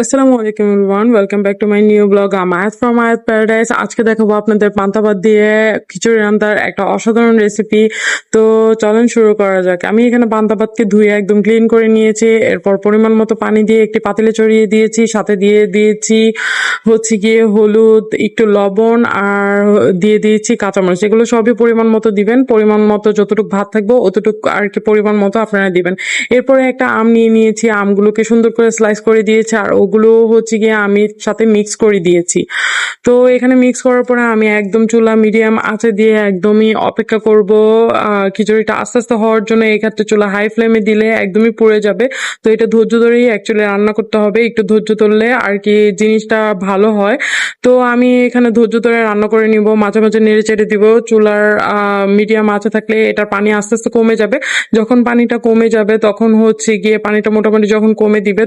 আসসালামু আলাইকুম everyone, welcome back to my new blog আমায়াত ফ্রম আয়াত প্যারাডাইস। আজকে দেখাবো আপনাদের পান্তা ভাত দিয়ে খিচুড়ি রান্নার একটা অসাধারণ রেসিপি। তো চলেন শুরু করা যাক। আমি এখানে পান্তা ভাতকে ধুয়ে একদম ক্লিন করে নিয়েছি। এরপর পরিমাণ মতো পানি দিয়ে একটি পাতিলে চড়িয়ে দিয়েছি, সাথে দিয়ে দিয়েছি হচ্ছে গিয়ে হলুদ, একটু লবণ আর দিয়ে দিয়েছি কাঁচামরিচ। এগুলো সবই পরিমাণ মতো দিবেন, পরিমাণ মতো যতটুকু ভাত থাকবে অতটুকু আর কি পরিমাণ মতো আপনারা দিবেন। এরপরে একটা আম নিয়ে নিয়েছি, আমগুলোকে সুন্দর করে স্লাইস করে দিয়েছি আর ওগুলো হচ্ছে গিয়ে আমি সাথে মিক্স করে দিয়েছি। তো এখানে মিক্স করার পরে আমি একদম চুলা মিডিয়াম আঁচে দিয়ে একদমই অপেক্ষা করব খিচুড়িটা আস্তে আস্তে হওয়ার জন্য। এক্ষেত্রে চুলা হাই ফ্লেমে দিলে একদমই পুড়ে যাবে। তো এটা ধৈর্য ধরেই অ্যাকচুয়ালি রান্না করতে হবে, একটু ধৈর্য ধরলে আর কি জিনিসটা ভালো হয়। তো আমি এখানে ধৈর্য ধরে রান্না করে নিব, মাঝে মাঝে নেড়ে চেড়ে দিব। চুলার মিডিয়াম আঁচে থাকলে এটার পানি আস্তে আস্তে কমে যাবে। যখন পানিটা কমে যাবে তখন হচ্ছে গিয়ে পানিটা মোটামুটি যখন কমে দিবে